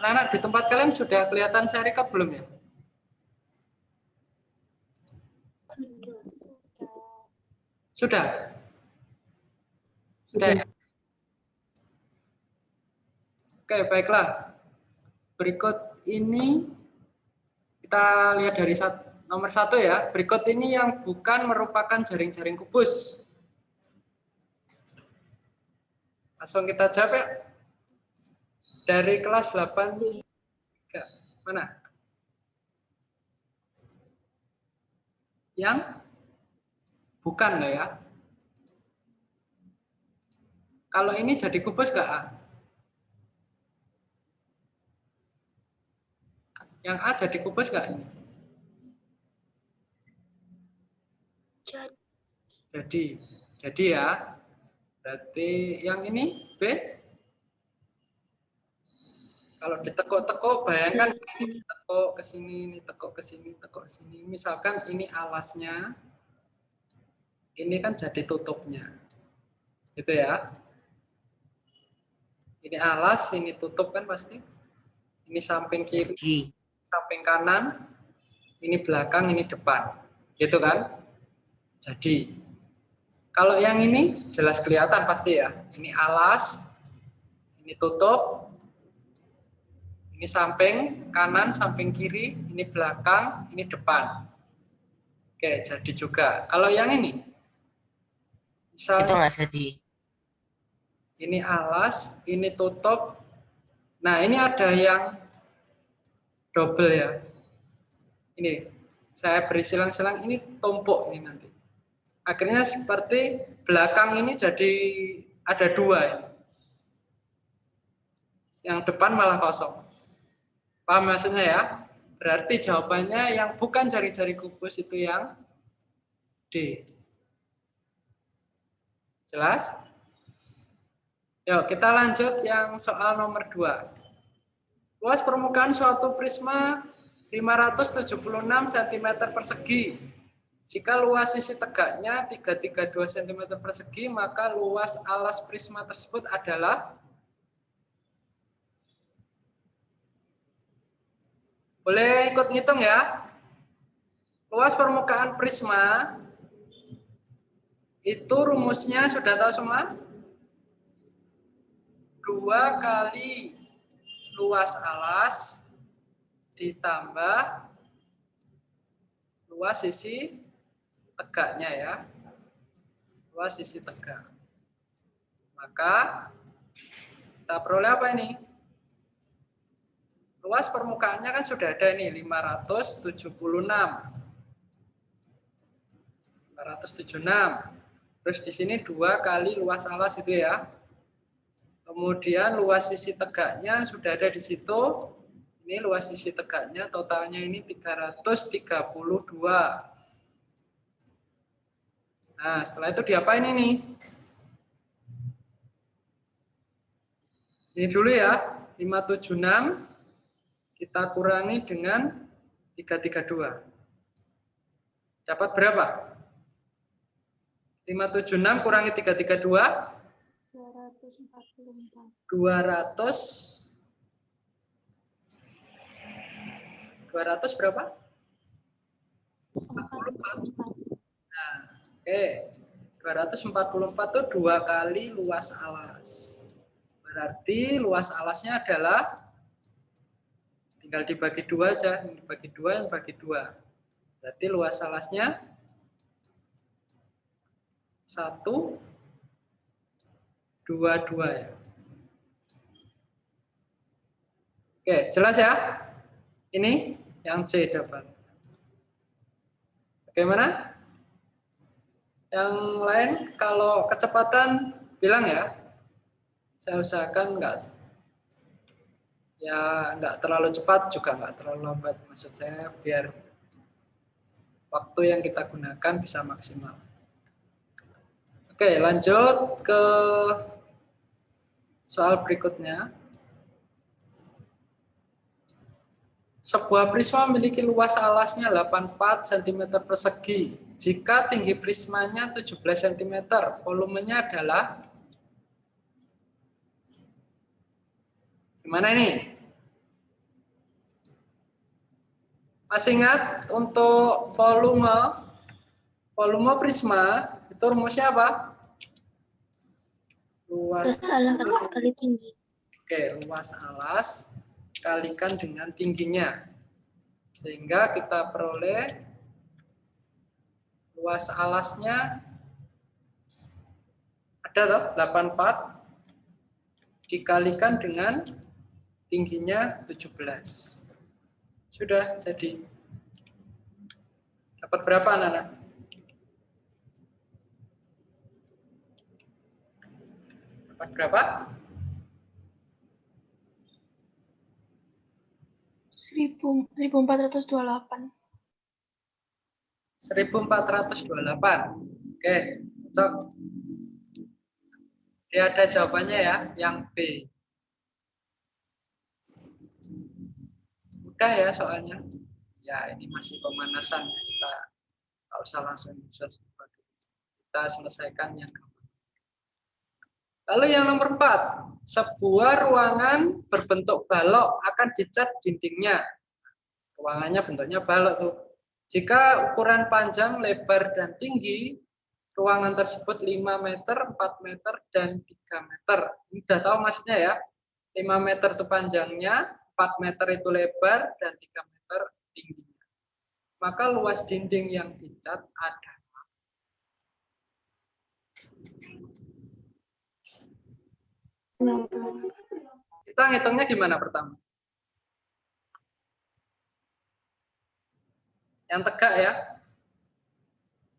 Anak-anak di tempat kalian sudah kelihatan saya record belum ya? Sudah? Sudah ya? Oke, baiklah. Berikut ini kita lihat dari nomor 1 ya. Berikut ini yang bukan merupakan jaring-jaring kubus. Langsung kita jawab ya. Dari kelas 8. Mana? Yang bukan loh ya. Kalau ini jadi kubus nggak A? Yang A jadi kubus nggak ini? Jadi ya. Berarti yang ini B? Kalau ditekuk-tekuk, bayangkan ini tekuk ke sini, ini tekuk ke sini, tekuk ke sini. Misalkan ini alasnya, ini kan jadi tutupnya. Gitu ya. Ini alas, ini tutup kan pasti. Ini samping kiri, samping kanan, ini belakang, ini depan. Gitu kan? Jadi, kalau yang ini jelas kelihatan pasti ya. Ini alas, ini tutup, ini samping kanan, samping kiri, ini belakang, ini depan. Oke, jadi juga. Kalau yang ini, misalnya itu nggak jadi. Ini alas, ini tutup. Nah, ini ada yang double ya. Ini saya beri silang-silang, ini tumpuk ini nanti. Akhirnya seperti belakang ini jadi ada 2 ini. Yang depan malah kosong. Paham maksudnya ya? Berarti jawabannya yang bukan jari-jari kubus itu yang D. Jelas? Yuk, kita lanjut yang soal nomor 2. Luas permukaan suatu prisma 576 cm persegi. Jika luas sisi tegaknya 332 cm persegi, maka luas alas prisma tersebut adalah, boleh ikut ngitung ya. Luas permukaan prisma itu rumusnya sudah tahu semua? 2 kali luas alas ditambah luas sisi tegaknya ya. Luas sisi tegak. Maka kita peroleh apa ini? Luas permukaannya kan sudah ada ini 576. 576. Terus di sini 2 kali luas alas itu ya. Kemudian luas sisi tegaknya sudah ada di situ. Ini luas sisi tegaknya totalnya ini 332. Nah, setelah itu diapain ini? Ini dulu ya, 576 kita kurangi dengan 332. Dapat berapa? 576 kurangi 332? 200 berapa? 44. Nah, oke. 244 itu 2 kali luas alas. Berarti luas alasnya adalah, tinggal dibagi 2 aja, dibagi 2, dibagi 2. Berarti luas alasnya 1, 2, 2 ya. Oke, jelas ya? Ini yang C dapat. Bagaimana? Yang lain kalau kecepatan bilang ya. Saya usahakan nggak terlalu cepat juga nggak terlalu lambat. Maksud saya biar waktu yang kita gunakan bisa maksimal. Oke, lanjut ke soal berikutnya. Sebuah prisma memiliki luas alasnya 84 cm persegi. Jika tinggi prismanya 17 cm, volumenya adalah, gimana ini? Masih ingat untuk volume prisma itu rumusnya apa? Luas alas kali tinggi. Oke, luas alas kalikan dengan tingginya. Sehingga kita peroleh luas alasnya ada toh 84 dikalikan dengan tingginya 17. Sudah jadi. Dapat berapa anak-anak? Dapat berapa? 1428. 1428. Oke, cocok. Dia ada jawabannya ya, yang B. Mudah ya soalnya. Ya, ini masih pemanasan ya. Kita nggak usah langsung kita selesaikan yang gampang. Lalu yang nomor 4, sebuah ruangan berbentuk balok akan dicat dindingnya. Ruangannya bentuknya balok tuh. Jika ukuran panjang, lebar, dan tinggi ruangan tersebut 5 meter, 4 meter, dan 3 meter. Ini udah tahu maksudnya ya. 5 meter itu panjangnya, 4 meter itu lebar, dan 3 meter tingginya. Maka luas dinding yang dicat adalah kita ngitungnya gimana pertama? Yang tegak ya.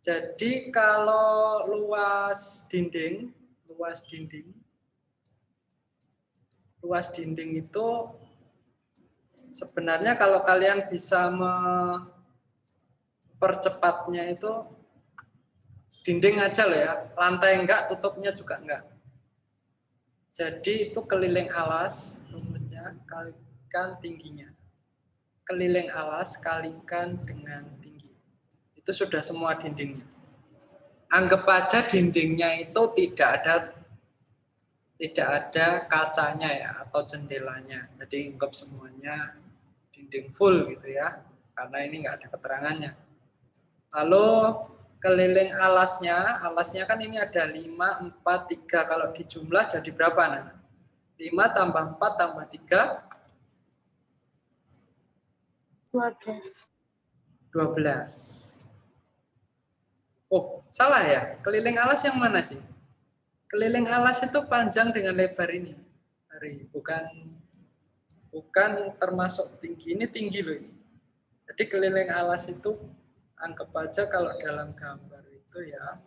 Jadi kalau luas dinding itu sebenarnya kalau kalian bisa mempercepatnya itu dinding aja loh ya, lantai enggak, tutupnya juga enggak. Jadi itu keliling alas, rumusnya kalikan tingginya. Keliling alas kalikan dengan tinggi. Itu sudah semua dindingnya. Anggap aja dindingnya itu tidak ada kacanya ya atau jendelanya. Jadi anggap semuanya dinding full gitu ya. Karena ini enggak ada keterangannya. Lalu keliling alasnya kan ini ada 5, 4, 3. Kalau dijumlah jadi berapa, Nana? 5 tambah 4 tambah 3? 12. Oh, salah ya? Keliling alas yang mana sih? Keliling alas itu panjang dengan lebar ini. Bukan termasuk tinggi. Ini tinggi loh ini. Jadi keliling alas itu anggap aja kalau dalam gambar itu ya,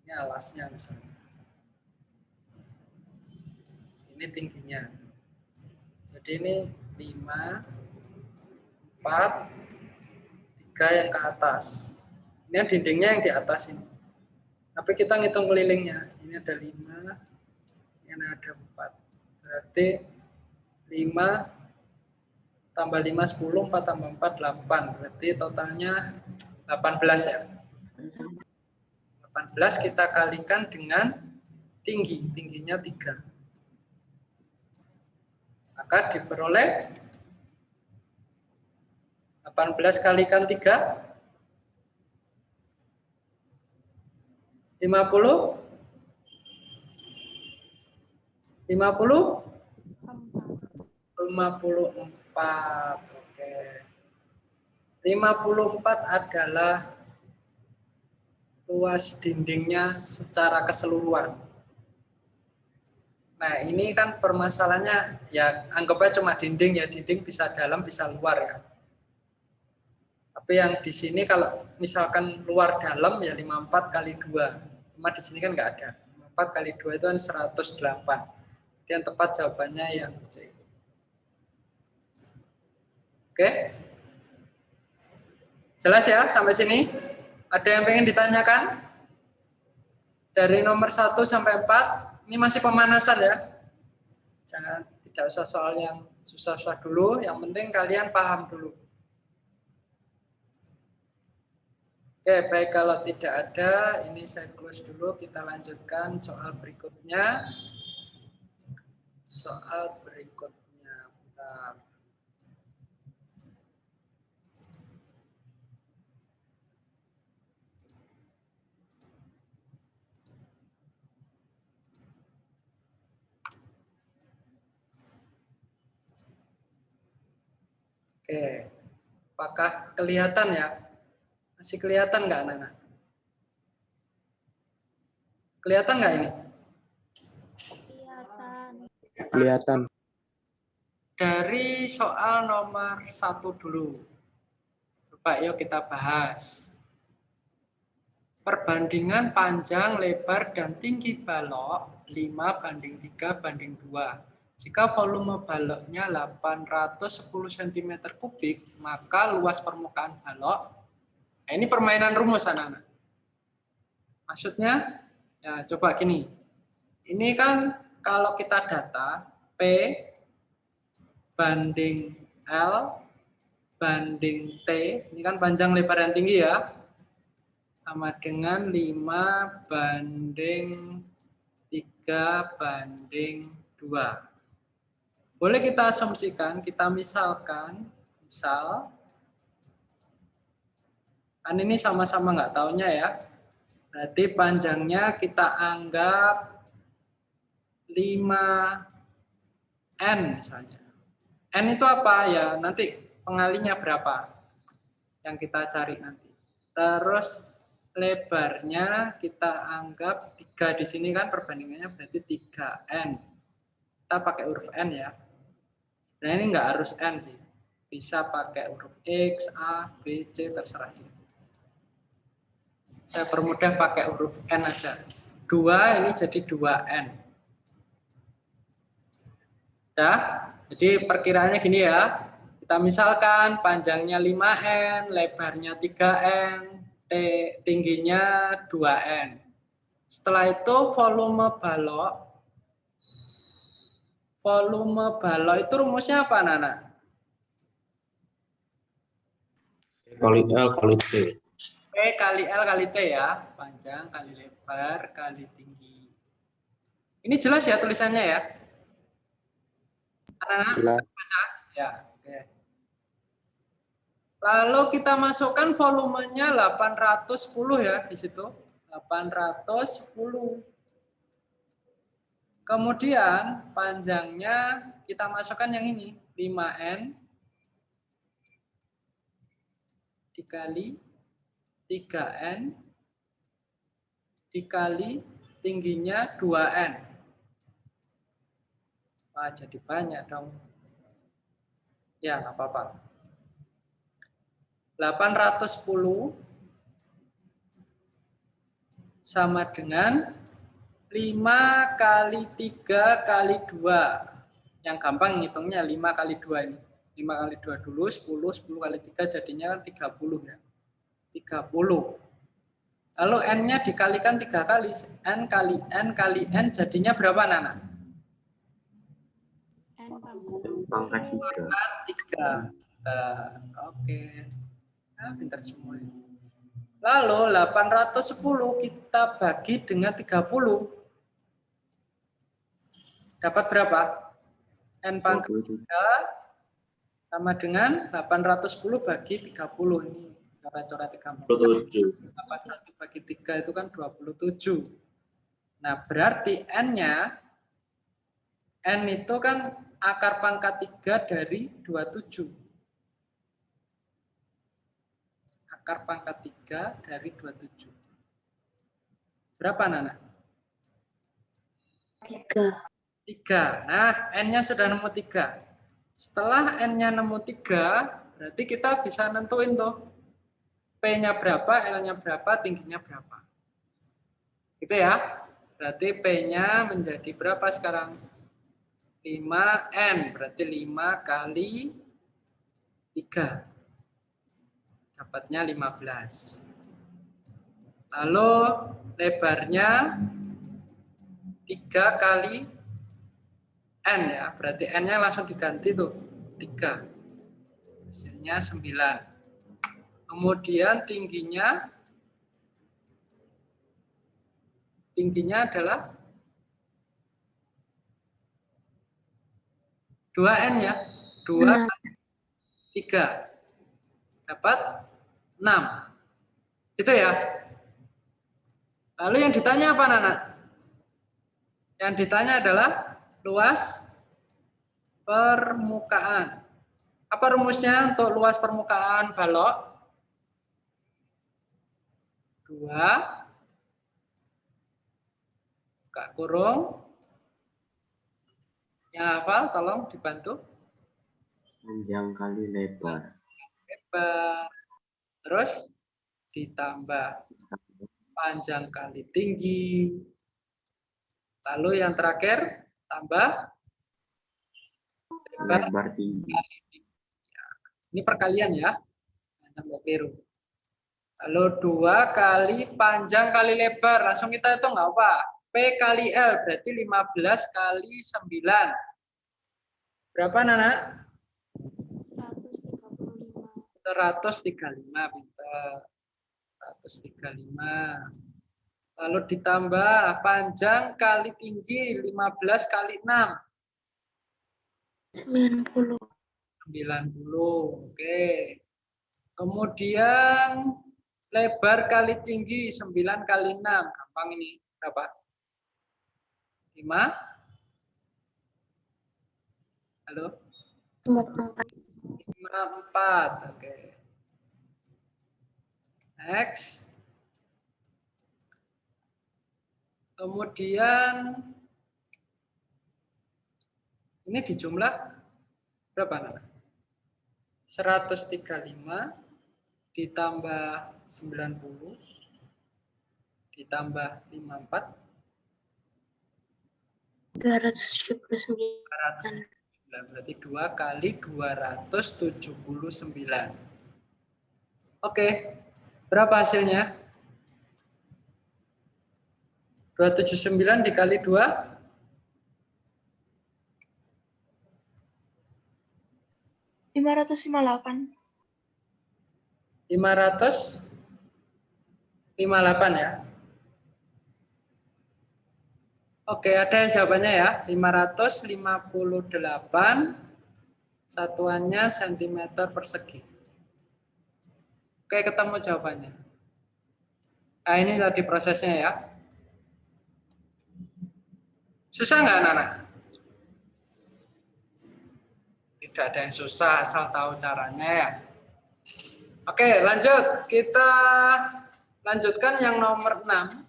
ini alasnya misalnya. Ini tingginya. Jadi ini 5, 4, 3 yang ke atas. Ini dindingnya yang di atas ini. Tapi kita ngitung kelilingnya. Ini ada 5, ini ada 4. Berarti 5 tambah 5, 10, 4 tambah 4, 8. Berarti totalnya 18 ya. 18 kita kalikan dengan tinggi. Tingginya 3. Maka diperoleh 18 kalikan 3, 50? 54. Oke. 54 adalah luas dindingnya secara keseluruhan. Nah, ini kan permasalahannya ya anggapnya cuma dinding ya, dinding bisa dalam bisa luar ya. Tapi yang di sini kalau misalkan luar dalam ya 54 kali 2. Cuma di sini kan nggak ada. 54 kali 2 itu kan 108. Yang tepat jawabannya yang C. Oke? Jelas ya sampai sini? Ada yang pengen ditanyakan? Dari nomor 1 sampai 4, ini masih pemanasan ya. Tidak usah soal yang susah-susah dulu, yang penting kalian paham dulu. Oke, baik kalau tidak ada, ini saya close dulu, kita lanjutkan soal berikutnya. Bentar. Oke. Apakah kelihatan ya? Masih kelihatan nggak, anak-anak? Kelihatan nggak ini? Kelihatan. Kelihatan. Dari soal nomor 1 dulu. Coba yuk kita bahas. Perbandingan panjang, lebar, dan tinggi balok 5:3:2. Jika volume baloknya 810 cm3, maka luas permukaan balok. Nah, ini permainan rumus, anak-anak. Maksudnya, ya coba gini. Ini kan kalau kita data P banding L banding T, ini kan panjang, lebar, dan tinggi ya, sama dengan 5:3:2. Boleh kita asumsikan, kita misalkan, misal, kan ini sama-sama nggak taunya ya, berarti panjangnya kita anggap 5N misalnya. N itu apa ya? Nanti pengalinya berapa yang kita cari nanti. Terus lebarnya kita anggap 3 di sini kan perbandingannya berarti 3N. Kita pakai huruf N ya. Nah ini nggak harus N sih. Bisa pakai huruf X, A, B, C, terserah sih. Saya permudah pakai huruf N aja. 2 ini jadi 2N. Ya, jadi perkiraannya gini ya. Kita misalkan panjangnya 5N, lebarnya 3N, tingginya 2N. Setelah itu volume balok itu rumusnya apa, Nana? Kali L kali T. P kali L kali T ya. Panjang kali lebar kali tinggi. Ini jelas ya tulisannya ya? Anak-anak baca? Ya, oke. Lalu kita masukkan volumenya 810 ya di situ. 810. Kemudian panjangnya kita masukkan yang ini, 5N dikali 3N dikali tingginya 2N. Wah, jadi banyak dong. Ya, nggak apa-apa. 810 sama dengan 5 kali 3 kali 2. Yang gampang ngitungnya 5 kali 2 ini. 5 kali 2 dulu, 10 kali 3 jadinya 30 ya. 30. Lalu N-nya dikalikan 3 kali. N kali N kali N jadinya berapa, Nana? Pangkat 3. Oke. Nah, pintar semua ini. Lalu 810 kita bagi dengan 30. Dapat berapa? N pangkat 3 sama dengan 810 bagi 30. Ini coret-coret 30. 81 bagi 3 itu kan 27. Nah, berarti N-nya, N itu kan akar pangkat 3 dari 27. Akar pangkat 3 dari 27. Berapa, Nana? 3. 3. Nah, N-nya sudah nemu 3. Setelah N-nya nemu 3, berarti kita bisa nentuin tuh. P-nya berapa, L-nya berapa, tingginya berapa. Gitu ya. Berarti P-nya menjadi berapa sekarang? 5N. Berarti 5 kali 3. Dapatnya 15. Lalu lebarnya 3 kali N ya, berarti N-nya langsung diganti tuh, 3. Hasilnya 9. Kemudian tingginya adalah 2N ya, 2 kali 3. Dapat 6. Gitu ya. Lalu yang ditanya apa, Nana? Yang ditanya adalah luas permukaan. Apa rumusnya untuk luas permukaan balok? 2 buka kurung. Yang hafal tolong dibantu. Panjang kali lebar. Lebar. Terus ditambah panjang kali tinggi. Lalu yang terakhir tambah Lebar tinggi. kali tinggi. Ini perkalian ya. Tambah keliru. Lalu 2 kali panjang kali lebar. Langsung kita hitung nggak apa? P kali L berarti 15 kali 9. Berapa, Nana? 135. Pintar. 135. Lalu ditambah panjang kali tinggi 15 kali 6. 90. 90. Oke. Kemudian lebar kali tinggi 9 kali 6. Gampang ini. Berapa? 5. Halo? 54. Oke. Next. Kemudian ini dijumlah berapa, Nana? 135 ditambah 90 ditambah 54 279. berarti 2 kali 279. Oke. Berapa hasilnya? 279 dikali 2 558. 558 ya. Oke, ada yang jawabannya ya. 558 satuannya sentimeter persegi. Oke, ketemu jawabannya. Nah, ini lagi prosesnya ya. Susah nggak, Nana? Tidak ada yang susah, asal tahu caranya ya. Oke, lanjut. Kita lanjutkan yang nomor 6.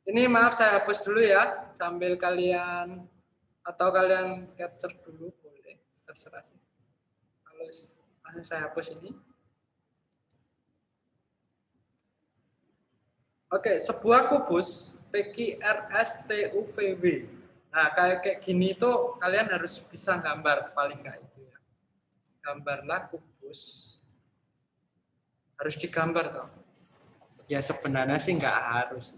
Ini maaf saya hapus dulu ya, sambil kalian atau kalian capture dulu boleh, terserah sih. Kalau saya hapus ini. Oke, sebuah kubus PQRSTUVW. Nah, kayak gini tuh kalian harus bisa gambar paling nggak itu ya. Gambarlah kubus. Harus digambar toh. Ya sebenarnya sih nggak harus.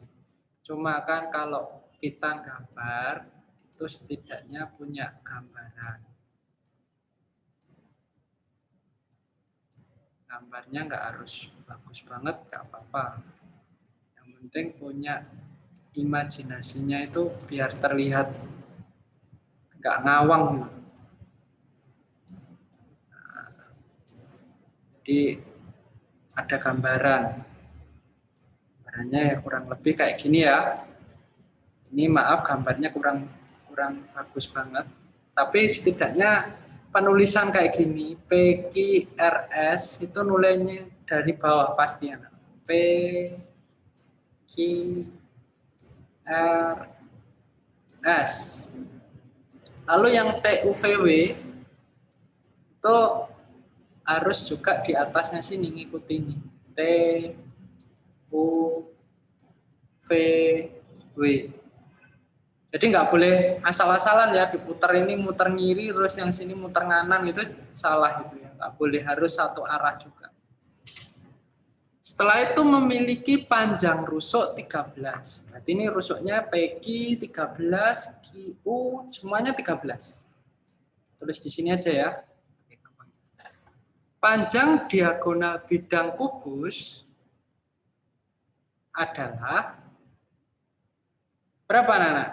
Cuma kan kalau kita gambar itu setidaknya punya gambaran. Gambarnya nggak harus bagus banget, nggak apa-apa. Yang penting punya imajinasinya itu biar terlihat nggak ngawang. Nah, jadi ada gambaran. Gambarnya ya kurang lebih kayak gini ya. Ini maaf gambarnya kurang bagus banget. Tapi setidaknya penulisan kayak gini, PQRS itu nulisnya dari bawah pasti ya. PQRS. Lalu yang TUVW itu harus juga di atasnya sini ngikuti ini. TUVW. Jadi nggak boleh asal-asalan ya diputar ini muter ngiri terus yang sini muter nganan gitu salah gitu ya. Nggak boleh, harus satu arah juga. Setelah itu memiliki panjang rusuk 13. Berarti ini rusuknya PQ 13, QU semuanya 13. Tulis di sini aja ya. Panjang diagonal bidang kubus adalah berapa, Nana?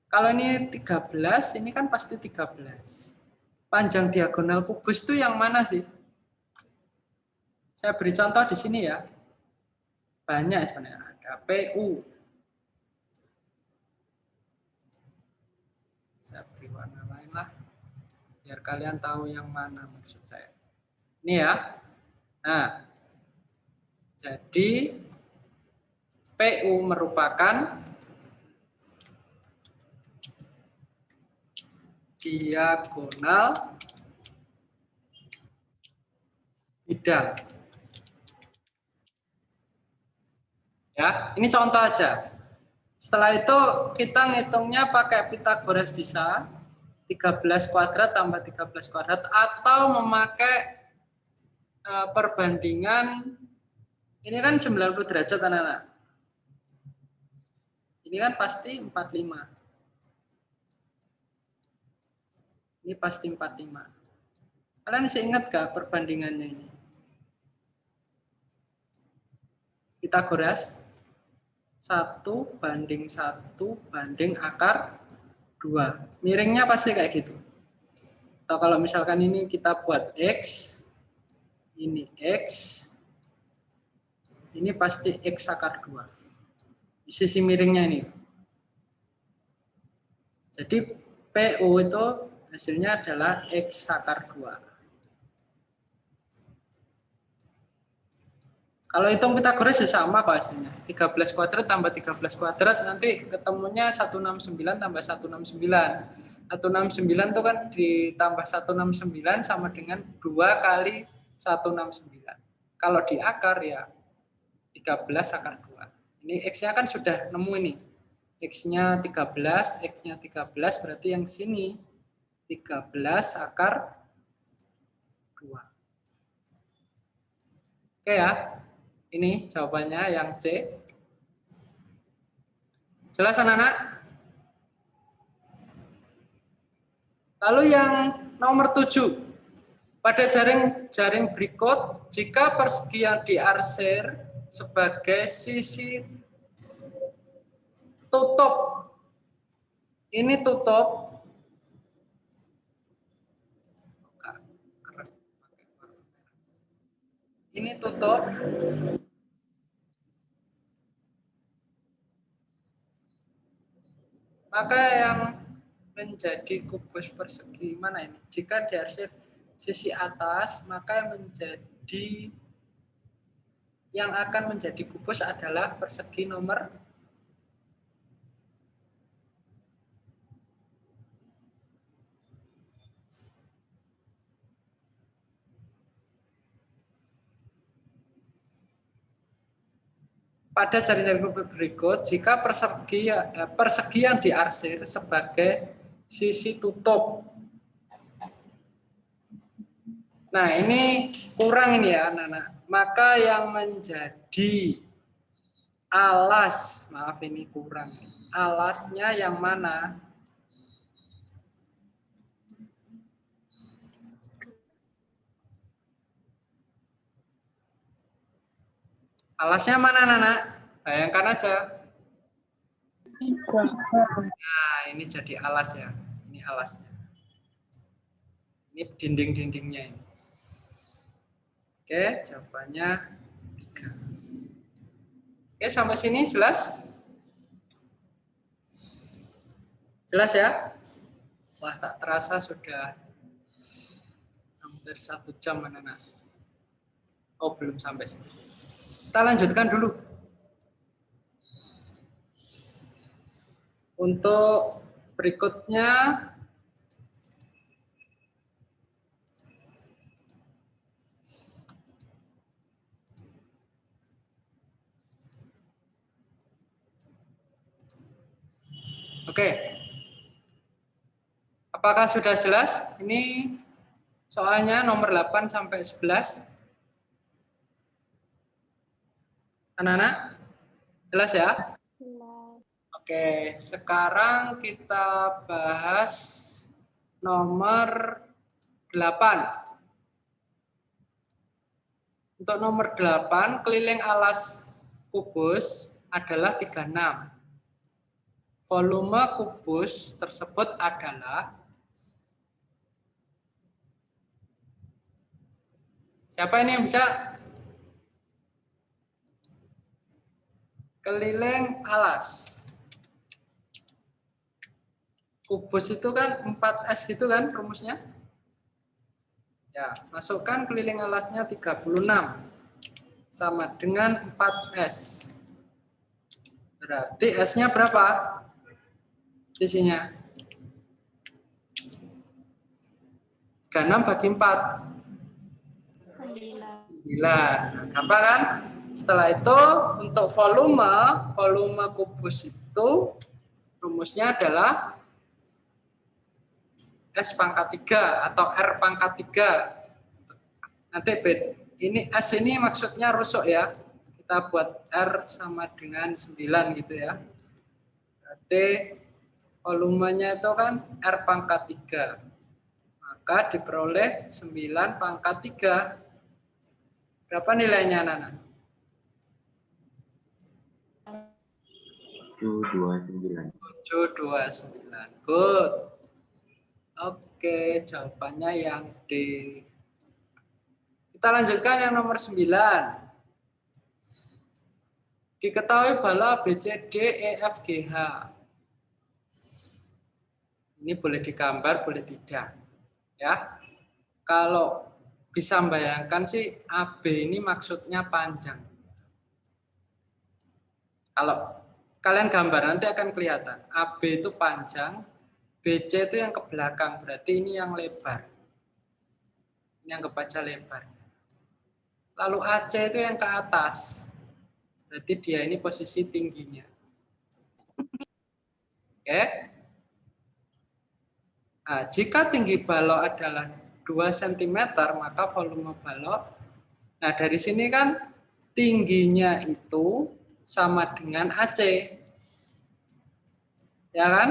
Kalau ini 13, ini kan pasti 13. Panjang diagonal kubus itu yang mana sih? Saya beri contoh di sini ya. Banyak sebenarnya. Ada PU. Saya beri warna lain lah. Biar kalian tahu yang mana maksud saya. Ini ya. Nah, jadi PU merupakan diagonal bidang. Ya, ini contoh aja. Setelah itu kita ngitungnya pakai Pythagoras bisa 13 kuadrat tambah 13 kuadrat atau memakai perbandingan ini kan 90 derajat anak-anak. Ini kan pasti 45. Ini pasti 45. Kalian masih ingat gak perbandingannya ini? Pythagoras 1 banding 1 banding akar 2. Miringnya pasti kayak gitu. Atau kalau misalkan ini kita buat X, ini X, ini pasti X akar 2. Sisi miringnya ini. Jadi PU itu hasilnya adalah X akar 2. Kalau hitung Pythagoras ya sama kok hasilnya. 13 kuadrat tambah 13 kuadrat nanti ketemunya 169 tambah 169. 169 itu kan ditambah 169 sama dengan 2 kali 169. Kalau di akar ya 13 akar 2. Ini X-nya kan sudah nemu ini. X-nya 13, X-nya 13 berarti yang sini 13 akar 2. Oke ya. Ini jawabannya yang C. Jelas anak-anak? Lalu yang nomor 7. Pada jaring berikut, jika persegi yang diarsir sebagai sisi tutup. Ini tutup. Ini tutup. Maka yang menjadi kubus persegi mana ini? Jika diarsir sisi atas, maka yang akan menjadi kubus adalah persegi nomor pada jaring berikut, jika persegi yang diarsir sebagai sisi tutup. Nah, ini kurang ini ya, anak-anak. Maka yang menjadi alas, maaf ini kurang. Alasnya yang mana? Alasnya mana, anak-anak? Bayangkan aja. Nah, ini jadi alas ya. Ini alasnya. Ini dinding-dindingnya ini. Oke, jawabannya 3. Oke, sampai sini jelas? Jelas ya? Wah, tak terasa sudah hampir 1 jam, anak-anak. Oh, belum sampai sini. Kita lanjutkan dulu. Untuk berikutnya, oke. Apakah sudah jelas? Ini soalnya nomor 8 sampai 11. Anak-anak, jelas ya? Oke, sekarang kita bahas nomor 8. Untuk nomor 8, keliling alas kubus adalah 36. Volume kubus tersebut adalah, siapa ini yang bisa? Keliling alas. Kubus itu kan 4S gitu kan rumusnya? Ya, masukkan keliling alasnya 36 sama dengan 4S. Berarti S-nya berapa? Sisinya 36 bagi 4. 9. Gampang kan? Setelah itu untuk volume kubus itu rumusnya adalah S pangkat 3 atau R pangkat 3. Nanti ini S ini maksudnya rusuk ya. Kita buat R sama dengan 9 gitu ya. Berarti volumenya itu kan R pangkat 3. Maka diperoleh 9 pangkat 3. Berapa nilainya, Nana? 729. 729. Good. Oke, jawabannya yang D. Kita lanjutkan yang nomor 9. Diketahui bala B, C, D, E, F, G, H. Ini boleh digambar, boleh tidak. Ya. Kalau bisa membayangkan sih AB ini maksudnya panjang. Kalau kalian gambar nanti akan kelihatan. AB itu panjang, BC itu yang ke belakang, berarti ini yang lebar. Ini yang kebaca lebar. Lalu AC itu yang ke atas. Berarti dia ini posisi tingginya. Oke. Nah, jika tinggi balok adalah 2 cm, maka volume balok. Nah, dari sini kan tingginya itu sama dengan AC. Ya kan?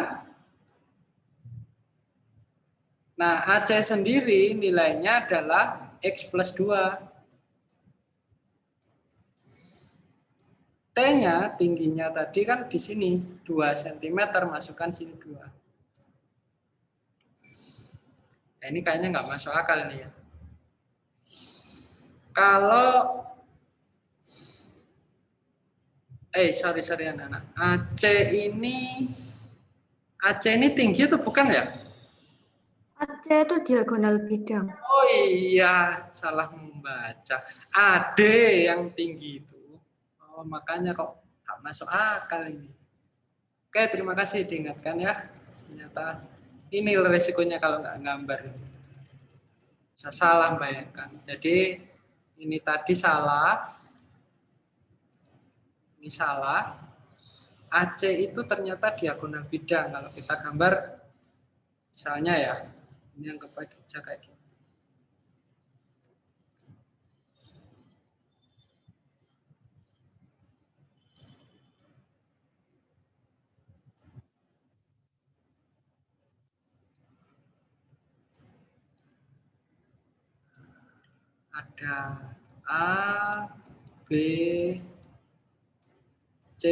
Nah, AC sendiri nilainya adalah X plus 2. T-nya tingginya tadi kan di sini 2 cm, masukkan sini 2. Nah, ini kayaknya nggak masuk akal nih ya. Kalau sorry anak-anak. AC ini tinggi atau bukan ya? AC itu diagonal bidang. Oh iya, salah membaca. AD yang tinggi itu. Oh, makanya kok nggak masuk akal ini. Oke, terima kasih diingatkan ya. Ternyata ini resikonya kalau nggak gambar. Bisa salah bayangkan. Jadi ini tadi salah. Ini salah. AC itu ternyata diagonal bidang. Kalau kita gambar, misalnya ya, ini yang kebaca kayak gini. Ada A, B, C,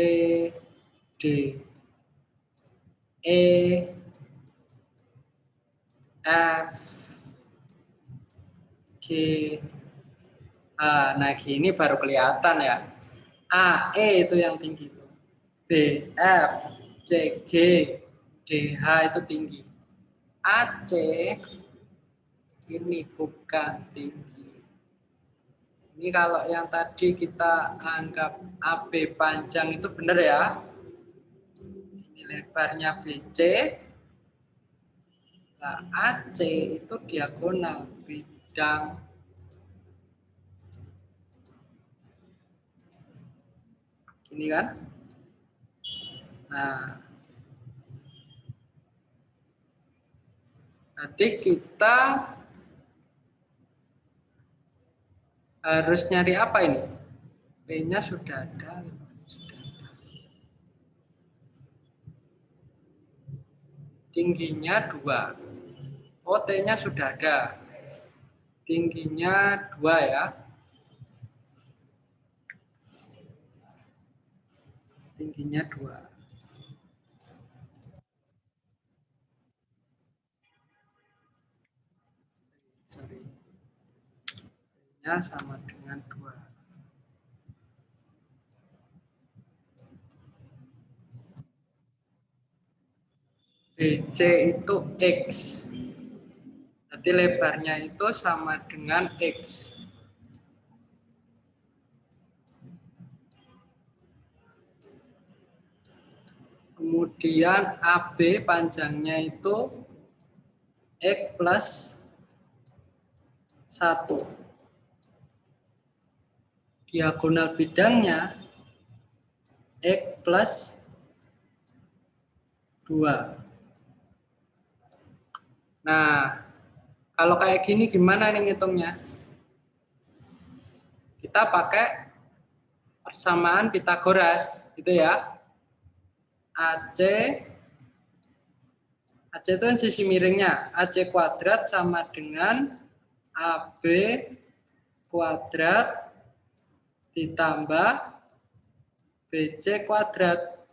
D, E, F, G, H. Nah, gini baru kelihatan ya. A, E itu yang tinggi itu. B, F, C, G, D, H itu tinggi. AC ini bukan tinggi. Ini kalau yang tadi kita anggap AB panjang itu benar ya. Ini lebarnya BC. Nah, AC itu diagonal bidang. Gini kan? Nah, nanti kita harus nyari apa ini? P-nya sudah ada. Tingginya 2. Oh, T-nya sudah ada. Tingginya 2 ya. Tingginya 2. Sorry. T-nya sama dengan 2. BC itu X. Berarti Berarti lebarnya itu sama dengan X. Kemudian AB panjangnya itu X plus 1. Diagonal bidangnya X plus 2. Nah, kalau kayak gini gimana nih ngitungnya? Kita pakai persamaan Pitagoras, gitu ya. AC itu kan sisi miringnya. AC kuadrat sama dengan AB kuadrat ditambah BC kuadrat.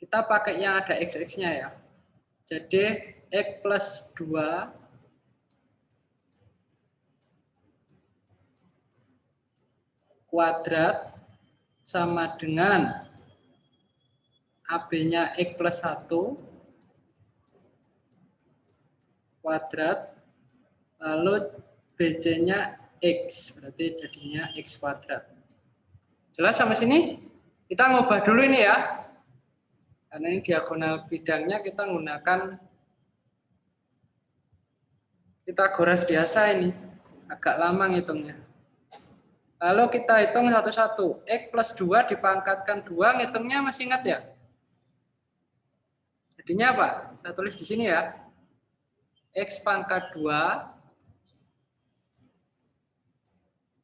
Kita pakai yang ada X-nya ya. Jadi X plus 2 kuadrat sama dengan AB-nya X plus 1 kuadrat, lalu BC-nya X, berarti jadinya X kuadrat. Jelas sampai sini? Kita ngubah dulu ini ya. Karena ini diagonal bidangnya kita menggunakan Pitagoras biasa ini. Agak lama ngitungnya. Lalu kita hitung satu-satu. X plus 2 dipangkatkan 2, ngitungnya masih ingat ya? Jadinya apa? Saya tulis di sini ya. X pangkat 2,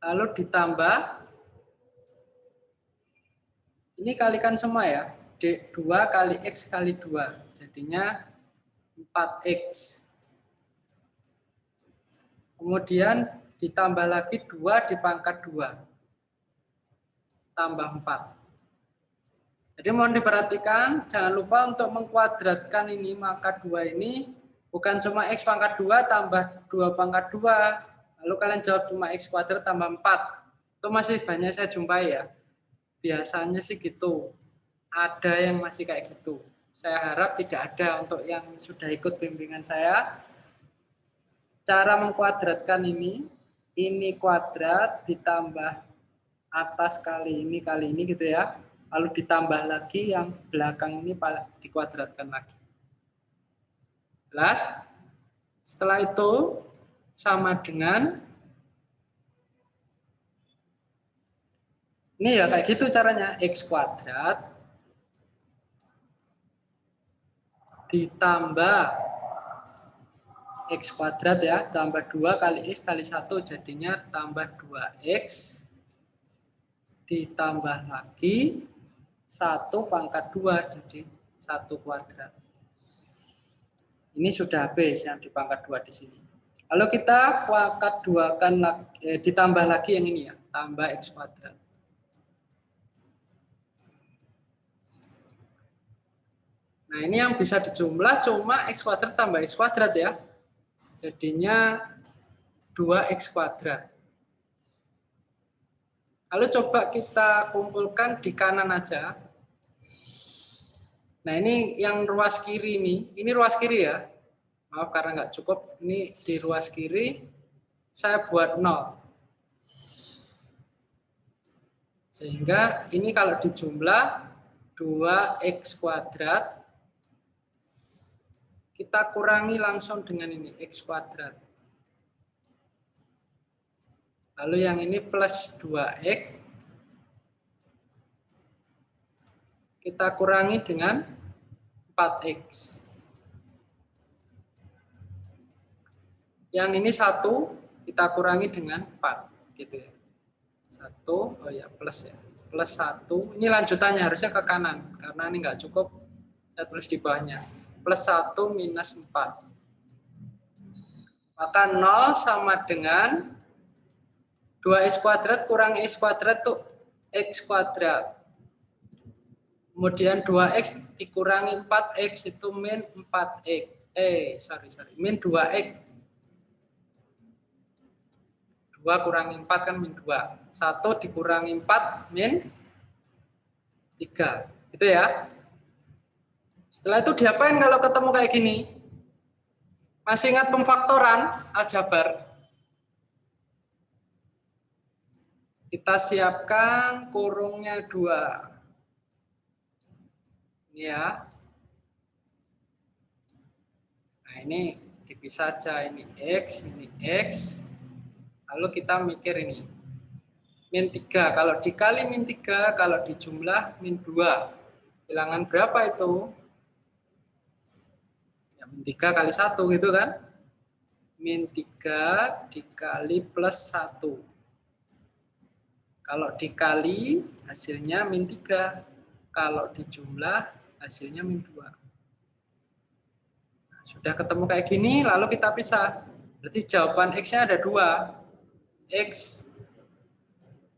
lalu ditambah, ini kalikan semua ya, D2 kali X kali 2, jadinya 4X. Kemudian ditambah lagi 2 dipangkat 2, tambah 4. Jadi mohon diperhatikan, jangan lupa untuk mengkuadratkan ini, maka 2 ini bukan cuma X pangkat 2 tambah 2 pangkat 2, lalu kalian jawab cuma X kuadrat tambah 4. Itu masih banyak saya jumpai ya. Biasanya sih gitu. Ada yang masih kayak gitu. Saya harap tidak ada untuk yang sudah ikut bimbingan saya. Cara mengkuadratkan ini kuadrat ditambah atas kali ini gitu ya. Lalu ditambah lagi yang belakang ini dikuadratkan lagi. Jelas? Setelah itu sama dengan ini ya kayak gitu caranya, X kuadrat ditambah X kuadrat ya, tambah 2 kali X kali 1 jadinya tambah 2X ditambah lagi 1 pangkat 2 jadi 1 kuadrat. Ini sudah habis yang di pangkat 2 di sini. Lalu kita pangkat 2 kan ditambah lagi yang ini ya, tambah X kuadrat. Nah, ini yang bisa dijumlah cuma X kuadrat tambah X kuadrat ya. Jadinya 2X kuadrat. Lalu coba kita kumpulkan di kanan aja. Nah, ini yang ruas kiri ini ruas kiri ya. Maaf karena nggak cukup, ini di ruas kiri saya buat 0. Sehingga ini kalau dijumlah 2X kuadrat, kita kurangi langsung dengan ini, X kuadrat. Lalu yang ini plus 2X, kita kurangi dengan 4X. Yang ini 1, kita kurangi dengan 4. Gitu ya. 1, oh ya plus ya. Plus 1, ini lanjutannya harusnya ke kanan. Karena ini nggak cukup, saya tulis di bawahnya. Plus 1 minus 4. Maka 0 sama dengan 2X kuadrat kurang X kuadrat itu X kuadrat. Kemudian 2X dikurangi 4X itu min 4X. Min 2X. 2 kurangi 4 kan min 2. 1 dikurangi 4 min 3. Gitu ya. Setelah itu diapain kalau ketemu kayak gini? Masih ingat pemfaktoran aljabar? Kita siapkan kurungnya 2. Ini ya. Nah, ini dipisah aja. Ini X, ini X. Lalu kita mikir ini. Min 3. Kalau dikali min 3, kalau dijumlah min 2. Bilangan berapa itu? Ya, min 3 kali 1 gitu kan? Min 3 dikali plus 1. Kalau dikali hasilnya min 3. Kalau dijumlah hasilnya min 2. Nah, sudah ketemu kayak gini, lalu kita pisah. Berarti jawaban X-nya ada 2. X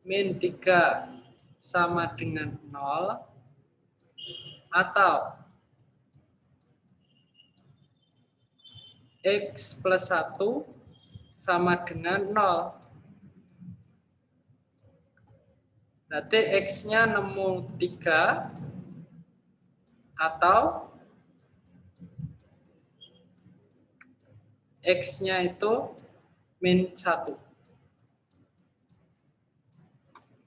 min 3 sama dengan 0. Atau X plus 1 sama dengan 0. Berarti X-nya nemu 3 atau X-nya itu min 1.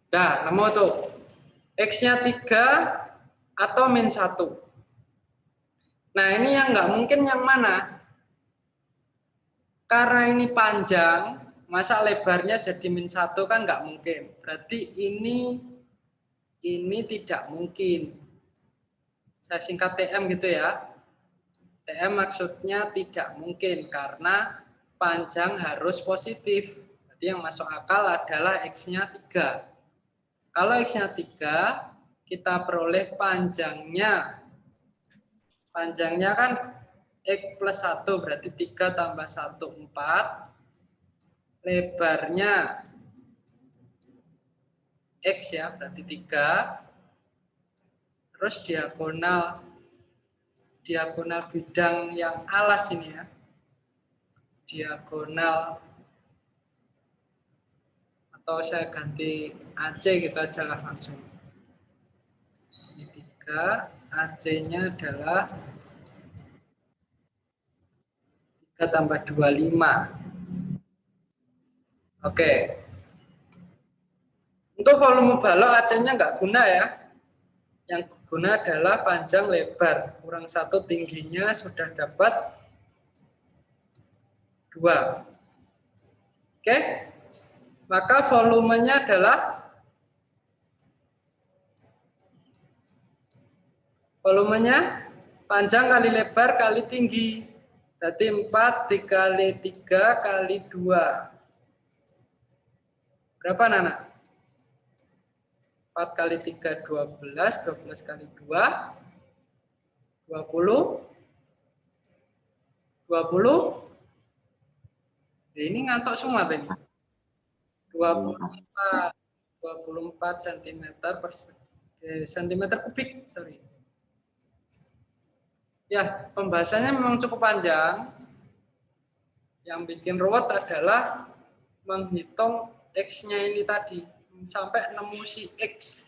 Nah, nemu tuh. X-nya 3 atau min 1. Nah, ini yang nggak mungkin yang mana? Karena ini panjang, masa lebarnya jadi min 1 kan nggak mungkin. Berarti ini tidak mungkin. Saya singkat TM gitu ya. TM maksudnya tidak mungkin karena panjang harus positif. Jadi yang masuk akal adalah X-nya 3. Kalau X-nya 3, kita peroleh panjangnya. Panjangnya kan X plus 1, berarti 3 tambah 1, 4. Lebarnya X ya, berarti 3. Terus diagonal bidang yang alas ini ya. Diagonal, atau saya ganti AC gitu aja lah langsung. Ini 3, AC-nya adalah 3 tambah 25. Oke. Untuk volume balok AC-nya nggak guna ya. Yang guna adalah panjang lebar. Kurang 1 tingginya sudah dapat 2. Oke. Maka volumenya adalah panjang kali lebar kali tinggi. Berarti 4 dikali 3 kali 2. Berapa, Nana? 4 kali 3, 12. 12 kali 2, 20. 20. Ini ngantuk semua tadi. 24 cm per centimeter kubik, sorry. Ya, pembahasannya memang cukup panjang. Yang bikin ruwet adalah menghitung X-nya ini tadi. Sampai nemu si X.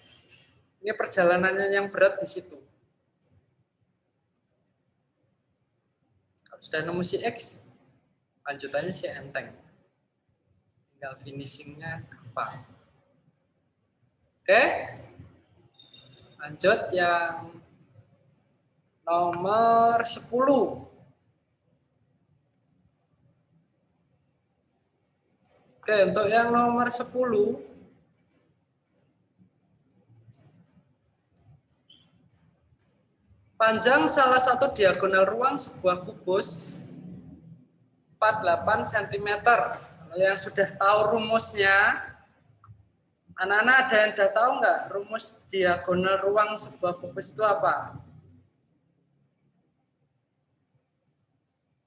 Ini perjalanannya yang berat di situ. Kalau sudah nemu si X, lanjutannya si enteng. Tinggal finishingnya gampang. Oke, lanjut yang nomor 10. Oke, untuk yang nomor 10, panjang salah satu diagonal ruang sebuah kubus 48 cm. Kalau yang sudah tahu rumusnya, anak-anak ada yang sudah tahu nggak rumus diagonal ruang sebuah kubus itu apa?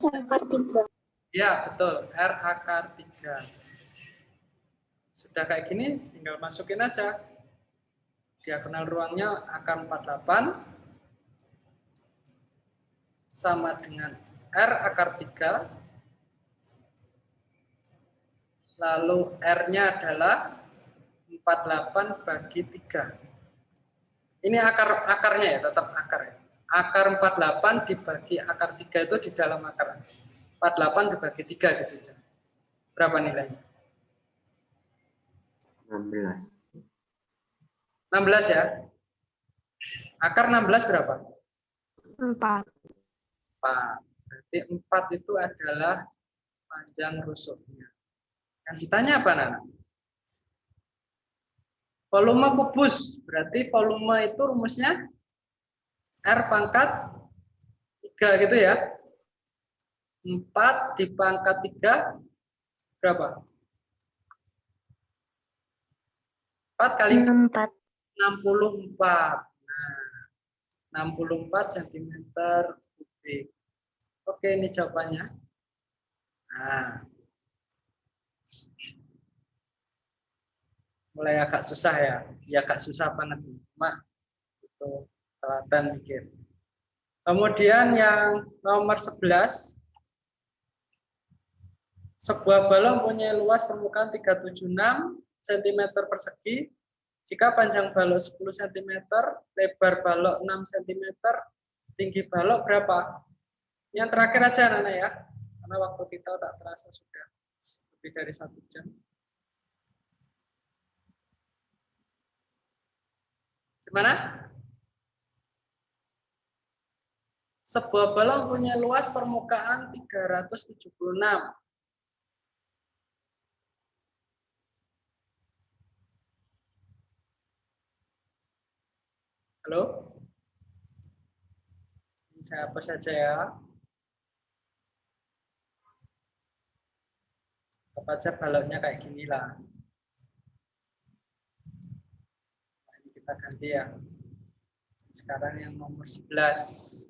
Akar 3. Ya, betul. R akar 3. Sudah kayak gini, tinggal masukin aja. Diagonal ruangnya akar 48 sama dengan R akar 3. Lalu R-nya adalah 48 bagi 3. Ini akarnya ya, tetap akar ya. Akar 48 dibagi akar 3 itu di dalam akar. 48 dibagi 3 gitu. Berapa nilainya? 16. 16 ya. Akar 16 berapa? 4. 4. Berarti 4 itu adalah panjang rusuknya. Yang ditanya apa, Nana? Volume kubus. Berarti volume itu rumusnya R pangkat 3 gitu ya. 4 di pangkat 3 berapa? 4 kali 64. 64. Nah, 64 cm kubik. Oke, ini jawabannya. Nah, mulai agak susah ya. Ya agak susah banget. Cuma itu teladan mikir. Kemudian yang nomor 11. Sebuah balon punya luas permukaan 376 cm persegi. Jika panjang balok 10 cm, lebar balok 6 cm, tinggi balok berapa? Yang terakhir aja Nana ya, karena waktu kita tak terasa sudah lebih dari 1 jam. Gimana? Sebuah balon punya luas permukaan 376. Halo? Ini saya hapus saja ya. Aja baloknya kayak gini lah. Nah, ini kita ganti ya. Sekarang yang nomor 11.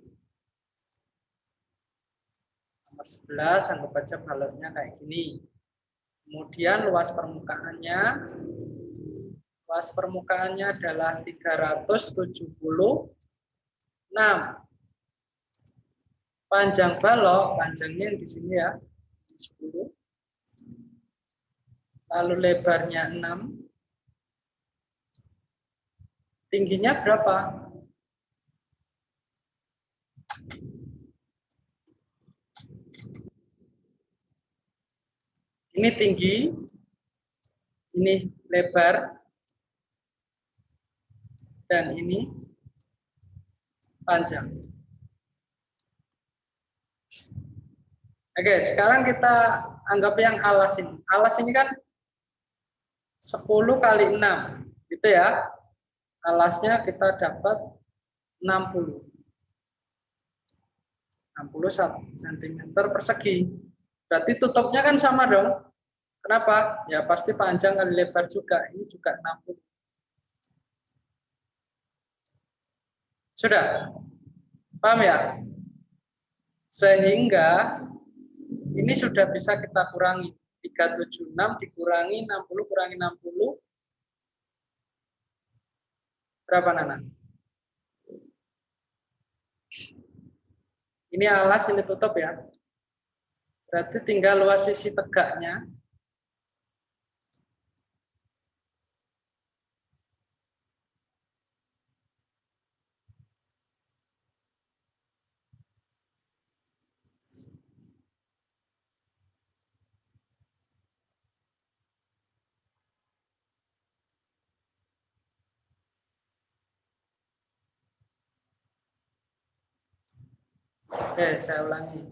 Nomor 11 anggap aja baloknya kayak gini. Kemudian luas permukaannya adalah 376. Panjang balok, panjangnya di sini ya, 10. Lalu lebarnya 6. Tingginya berapa? Ini tinggi, ini lebar, dan ini panjang. Oke, sekarang kita anggap yang alas ini. Alas ini kan 10 kali 6, gitu ya. Alasnya kita dapat 60 cm persegi. Berarti tutupnya kan sama dong. Kenapa? Ya pasti panjang kali lebar juga. Ini juga 60. Sudah? Paham ya? Sehingga ini sudah bisa kita kurangi. 376 dikurangi 60 kurangi 60. Berapa, Nana? Ini alas, ini tutup ya. Berarti tinggal luas sisi tegaknya. Oke, saya ulangi.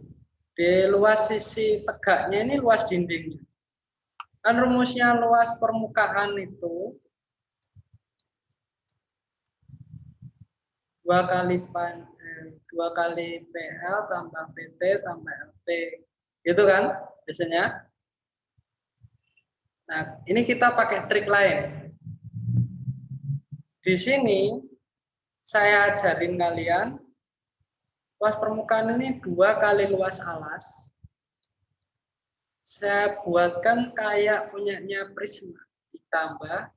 Di luas sisi tegaknya ini luas dindingnya. Kan rumusnya luas permukaan itu 2 kali PL tambah PT tambah LT. Gitu kan biasanya. Nah, ini kita pakai trik lain. Di sini saya ajarin kalian luas permukaan ini 2 kali luas alas. Saya buatkan kayak punyanya prisma ditambah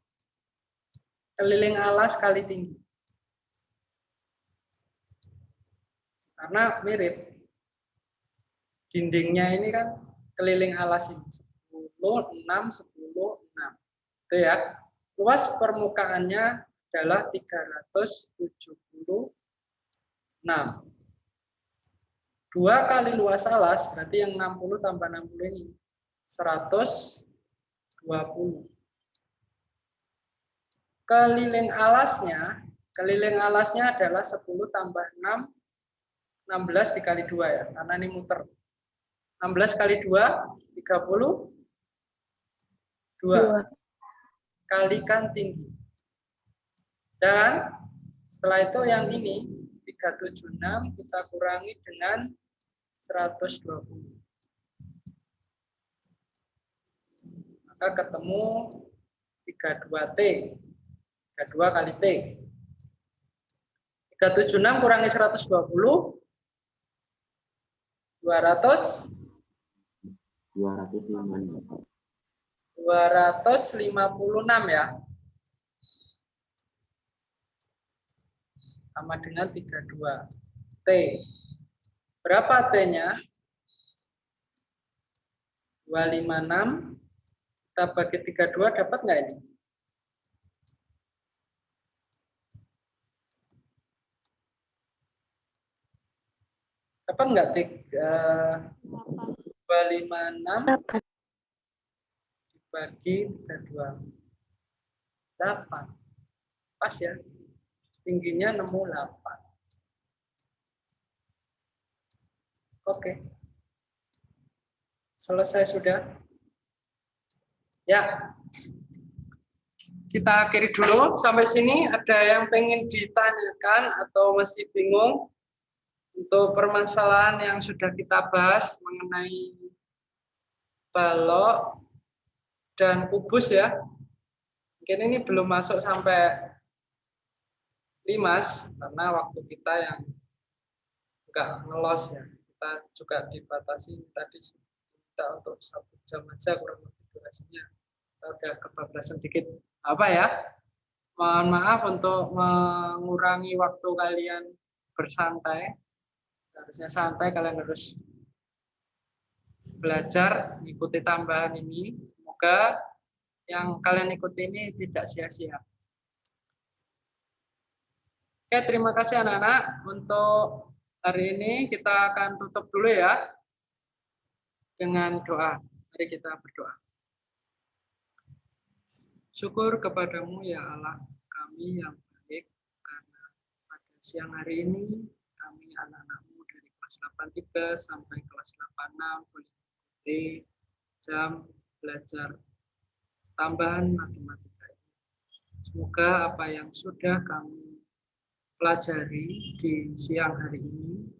keliling alas kali tinggi. Karena mirip. Dindingnya ini kan keliling alas ini 10, 6, 10, 6. Itu ya. Luas permukaannya adalah 376. 2 kali luas alas, berarti yang 60 tambah 60 ini 120. Keliling alasnya adalah 10 tambah 6, 16 dikali 2 ya, karena ini muter. 16 kali 2, 32. Kalikan tinggi. Dan setelah itu yang ini, 376 kita kurangi dengan 120. Maka ketemu 32T. 32 kali T. 376 kurangi 120. 200. 256 ya. Sama dengan 32. T. Berapa T-nya? 256. Kita bagi 32 dapat nggak ini? Dapat nggak? 256 dibagi 32. 8. Pas ya. Tingginya 68. Oke. Selesai sudah? Ya. Kita akhiri dulu sampai sini. Ada yang pengen ditanyakan atau masih bingung untuk permasalahan yang sudah kita bahas mengenai balok dan kubus ya. Mungkin ini belum masuk sampai limas karena waktu kita yang enggak ngelos ya. Kita juga dibatasi tadi kita untuk 1 jam aja kurang lebih durasinya. Kita udah kebablasan dikit. Apa ya? Mohon maaf untuk mengurangi waktu kalian bersantai. Harusnya santai, kalian harus belajar mengikuti tambahan ini. Semoga yang kalian ikuti ini tidak sia-sia. Oke, terima kasih anak-anak. Untuk hari ini kita akan tutup dulu ya dengan doa. Mari kita berdoa. Syukur kepadamu ya Allah kami yang baik, karena pada siang hari ini kami anak-anakmu dari kelas 83 sampai kelas 86 boleh mengikuti jam belajar tambahan matematika. Semoga apa yang sudah kami pelajari di siang hari ini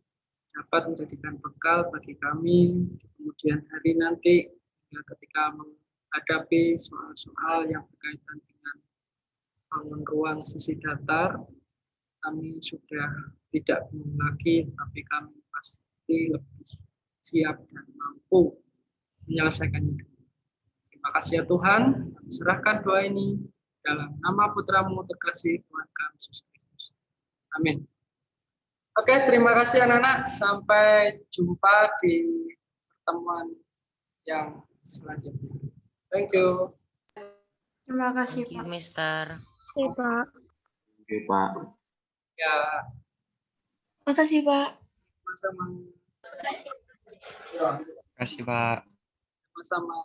dapat menjadikan bekal bagi kami di kemudian hari nanti, ketika menghadapi soal-soal yang berkaitan dengan bangun ruang sisi datar. Kami sudah tidak bingung lagi, tapi kami pasti lebih siap dan mampu menyelesaikannya. Terima kasih ya Tuhan, kami serahkan doa ini dalam nama Putramu terkasih Tuhan kami Yesus Kristus. Amin. Oke, terima kasih anak-anak. Sampai jumpa di pertemuan yang selanjutnya. Thank you. Terima kasih, Thank you, Pak. Mister. Oke, Pak. Oke, Pak. Ya, Makasih, Pak. sama-sama. Terima kasih, Pak. Sama-sama.